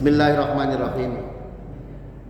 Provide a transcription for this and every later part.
Bismillahirrahmanirrahim.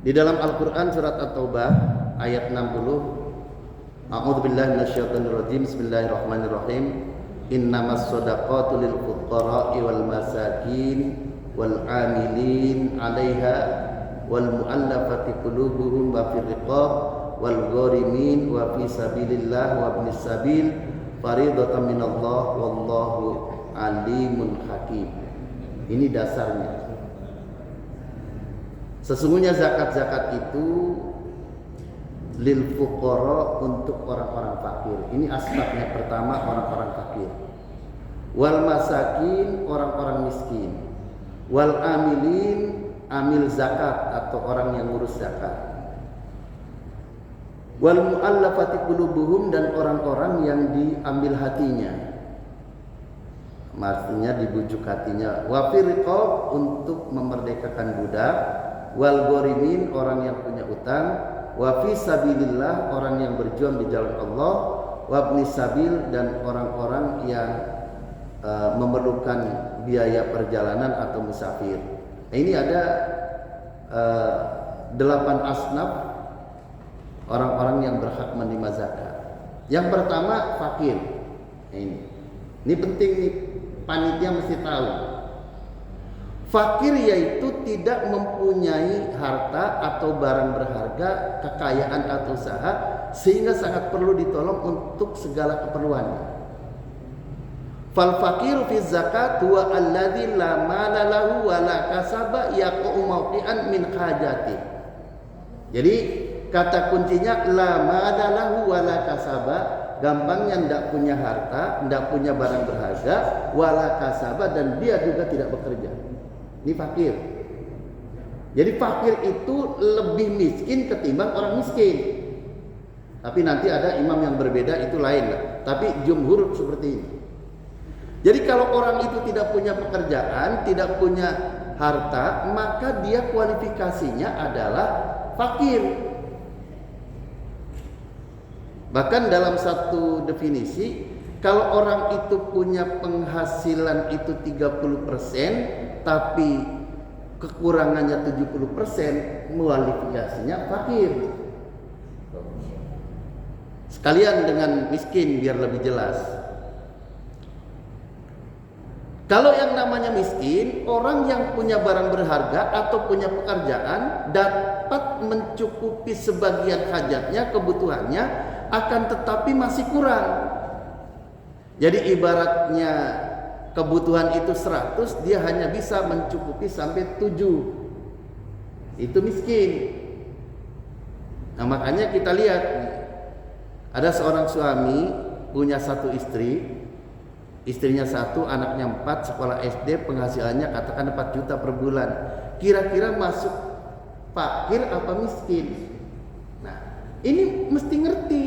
Di dalam Al-Quran surat At-Taubah ayat 60, A'udzubillahi minasyaitonirrajim. Bismillahirrahmanirrahim. Innamas shadaqatu lil fuqara'i wal masakin wal 'amilin 'alaiha wal mu'allafati qulubuhum wa fir riqab wal gharimin wa fi sabilillah wa ibnis sabil faridatan minallah wallahu alimun hakim. Ini dasarnya. Sesungguhnya zakat-zakat itu lil fuqara, untuk orang-orang fakir. Ini aspeknya pertama, orang-orang fakir. Wal masakin, orang-orang miskin. Wal amilin, amil zakat atau orang yang ngurus zakat. Wal mu'allafati qulubuhum, dan orang-orang yang diambil hatinya. Maksudnya dibujuk hatinya. Wa fir riqab, untuk memerdekakan budak. Wal gharimin, orang yang punya utang. Wa fi sabilillah, orang yang berjuang di jalan Allah. Wa ibnis sabil, dan orang-orang yang memerlukan biaya perjalanan atau musafir. Ini ada 8 asnaf orang-orang yang berhak menerima zakat. Yang pertama fakir. Ini penting nih, panitia mesti tahu. Fakir yaitu tidak mempunyai harta atau barang berharga, kekayaan atau usaha, sehingga sangat perlu ditolong untuk segala keperluannya. Fal fakiru fi zakat huwa alladzi la mala lahu wa la kasaba yaqu mawqi'an min hajati. Jadi kata kuncinya la mala lahu wa la kasaba, gampangnya ndak punya harta, ndak punya barang berharga, wa la kasaba, dan dia juga tidak bekerja. Ini fakir. Jadi fakir itu lebih miskin ketimbang orang miskin. Tapi nanti ada imam yang berbeda, itu lain lah. Tapi jumhur seperti ini. Jadi kalau orang itu tidak punya pekerjaan, tidak punya harta, maka dia kualifikasinya adalah fakir. Bahkan dalam satu definisi, kalau orang itu punya penghasilan itu 30%, tapi kekurangannya 70%, kualifikasinya fakir. Sekalian dengan miskin biar lebih jelas. Kalau yang namanya miskin, orang yang punya barang berharga atau punya pekerjaan dapat mencukupi sebagian hajatnya, kebutuhannya, akan tetapi masih kurang. Jadi ibaratnya kebutuhan itu 100, dia hanya bisa mencukupi sampai 7. Itu miskin. Nah, makanya kita lihat, ada seorang suami punya 1 istri, istrinya 1, anaknya 4, sekolah SD, penghasilannya katakan 4 juta per bulan. Kira-kira masuk fakir apa miskin? Nah, ini mesti ngerti.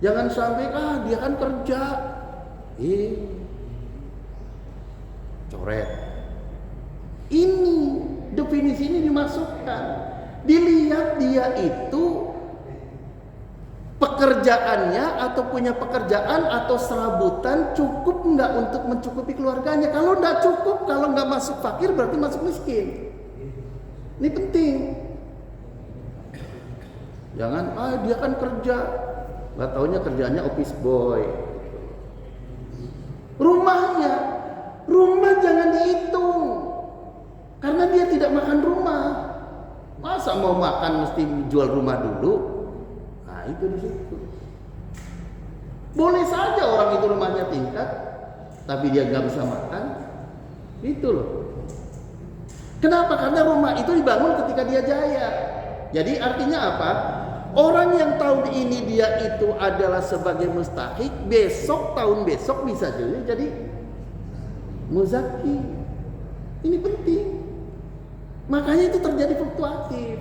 Jangan sampai dia kan kerja, coret. Ini definisi ini dimasukkan. Dilihat dia itu pekerjaannya atau punya pekerjaan atau serabutan cukup enggak untuk mencukupi keluarganya. Kalau enggak cukup, kalau enggak masuk fakir berarti masuk miskin. Ini penting. Jangan dia kan kerja, nggak taunya kerjanya office boy. Rumah jangan dihitung, karena dia tidak makan rumah. Masa mau makan mesti jual rumah dulu? Nah, itu di situ. Boleh saja orang itu rumahnya tingkat, tapi dia nggak bisa makan. Itu loh. Kenapa? Karena rumah itu dibangun ketika dia jaya. Jadi artinya apa? Orang yang tahun ini dia itu adalah sebagai mustahik, tahun besok bisa jadi muzaki. Ini penting. Makanya itu terjadi fluktuatif.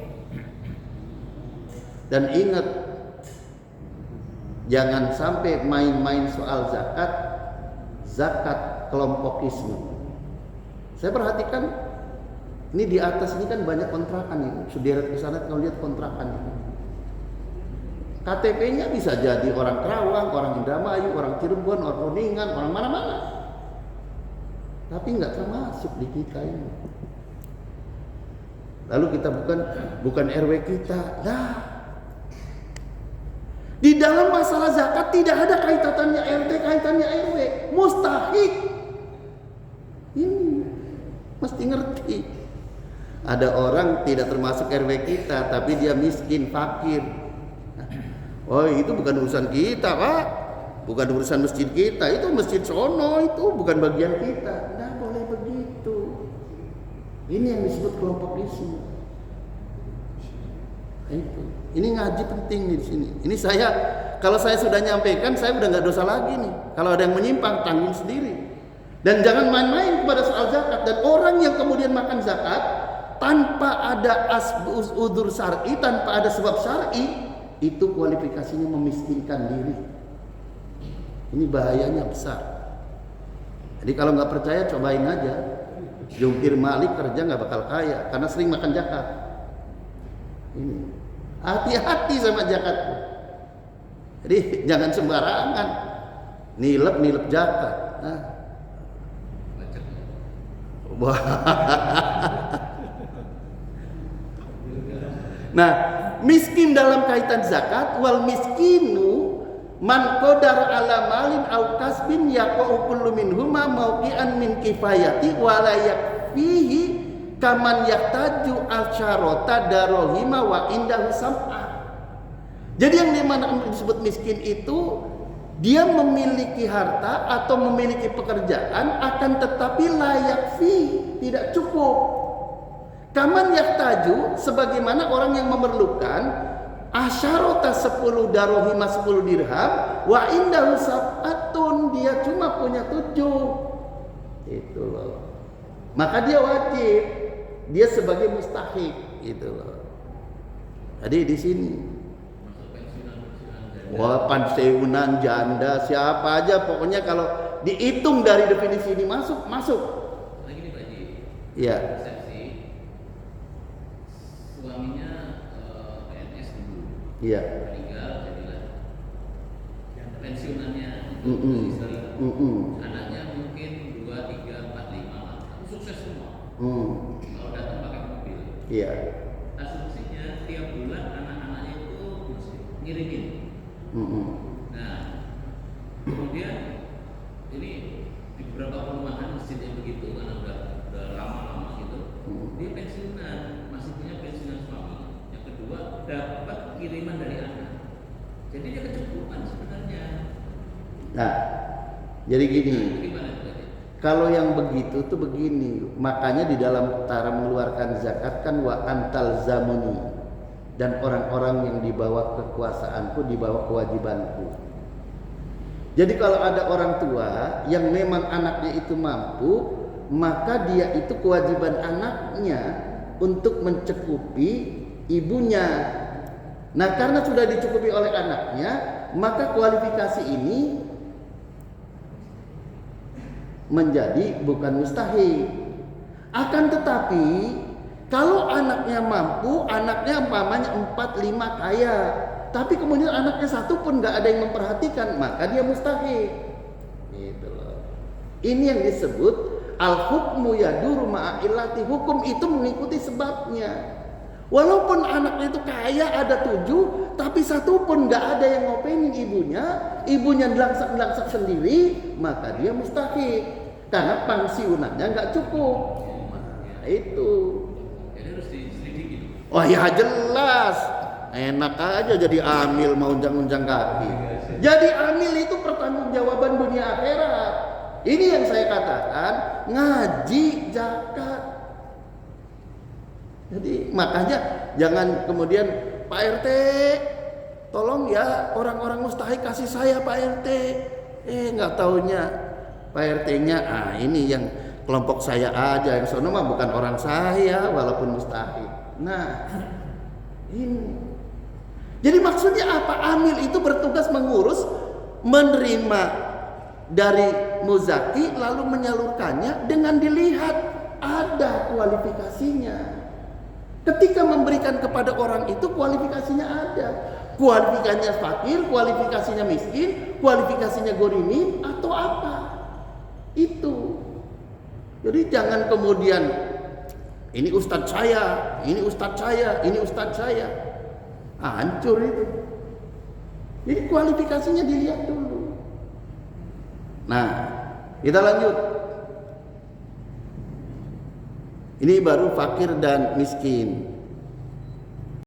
Dan ingat, jangan sampai main-main soal zakat kelompokisme. Saya perhatikan, ini di atas ini kan banyak kontrakan ini. Sederet ke sana kalau lihat kontrakan ini. KTP-nya bisa jadi orang Kerawang, orang Indramayu, orang Cirebon, orang Kuningan, orang mana-mana. Tapi nggak termasuk di kita ini. Lalu kita bukan RW kita. Nah, di dalam masalah zakat tidak ada kaitannya RT, kaitannya RW. Mustahik. Ini mesti ngerti. Ada orang tidak termasuk RW kita, tapi dia miskin, fakir. Oh, itu bukan urusan kita, Pak. Bukan urusan masjid kita. Itu masjid sono, itu bukan bagian kita. Nggak boleh begitu. Ini yang disebut kelompok isu. Itu. Ini ngaji penting nih di sini. Ini kalau saya sudah nyampaikan, saya udah nggak dosa lagi nih. Kalau ada yang menyimpang, tanggung sendiri. Dan jangan main-main kepada soal zakat. Dan orang yang kemudian makan zakat tanpa ada udzur syar'i, tanpa ada sebab syar'i, itu kualifikasinya memiskinkan diri. Ini bahayanya besar. Jadi kalau nggak percaya, cobain aja. Jungkir Malik kerja nggak bakal kaya karena sering makan zakat. Ini hati-hati sama zakat. Jadi jangan sembarangan nilep zakat. Nah, miskin dalam kaitan zakat, wal miskinu man qadara ala malin au kasbin yaqau kullu minhuma mauqi'an min kifayati wa la yakfihi kaman yahtaju al-syarata darahima wa indahu sam'a. Jadi yang disebut miskin itu dia memiliki harta atau memiliki pekerjaan, akan tetapi layak tidak cukup. Kaman yahtaju, sebagaimana orang yang memerlukan asyarota 10 darohima 10 dirham, wa indahu sab'atun, dia cuma punya 7. Itu loh. Maka dia wajib, dia sebagai mustahik, gitu loh. Jadi di sini. Wah, pensiunan, janda, siapa aja pokoknya kalau dihitung dari definisi ini masuk. Lagi nih Pak Haji. Iya. Persepsi suaminya PNS dulu. Iya. Meninggal jadilah pensiunannya istri. Anaknya mungkin 2, 3, 4, 5 lah. Tapi sukses semua. Kalau datang pakai mobil. Iya. Asumsinya tiap bulan anak-anaknya itu ngirimin. Nah, kemudian ini di beberapa perumahan masjid yang begitu karena udah lama-lama gitu, dia pensiunan, masih punya pensiunan suami. Yang kedua dapat kiriman dari anak, jadi dia kecukupan sebenarnya. Nah, jadi gini. Gimana itu? Kalau yang begitu tuh begini, makanya di dalam cara mengeluarkan zakat kan wa antal zamuni. Dan orang-orang yang di bawah kekuasaanku, di bawah kewajibanku. Jadi kalau ada orang tua yang memang anaknya itu mampu, maka dia itu kewajiban anaknya untuk mencukupi ibunya. Nah, karena sudah dicukupi oleh anaknya, maka kualifikasi ini menjadi bukan mustahil. Akan tetapi kalau anaknya mampu, anaknya umpamanya 4, 5 kaya, tapi kemudian anaknya 1 pun nggak ada yang memperhatikan, maka dia mustahil. Gitu loh. Ini yang disebut al-hukmu yaduru ma'illati, hukum itu mengikuti sebabnya. Walaupun anaknya itu kaya ada 7, tapi 1 pun nggak ada yang ngopenin ibunya delangsak sendiri, maka dia mustahil karena pensiunannya nggak cukup. Nah, itu. Oh ya jelas, enak aja jadi amil mau unjang-unjang kaki. Jadi amil itu pertanggungjawaban dunia akhirat. Ini yang saya katakan ngaji zakat. Jadi makanya jangan kemudian Pak RT, tolong ya orang-orang mustahik kasih saya Pak RT. Nggak taunya Pak RT-nya, ini yang kelompok saya aja, yang sono mah bukan orang saya walaupun mustahik. Nah, ini. Jadi maksudnya apa? Amil itu bertugas mengurus, menerima dari muzaki lalu menyalurkannya dengan dilihat ada kualifikasinya. Ketika memberikan kepada orang itu kualifikasinya ada. Kualifikasinya fakir, kualifikasinya miskin, kualifikasinya gorimin atau apa? Itu. Jadi jangan kemudian Ini ustadz saya, ini ustadz saya, ini ustadz saya. Hancur itu. Jadi kualifikasinya dilihat dulu. Nah, kita lanjut. Ini baru fakir dan miskin.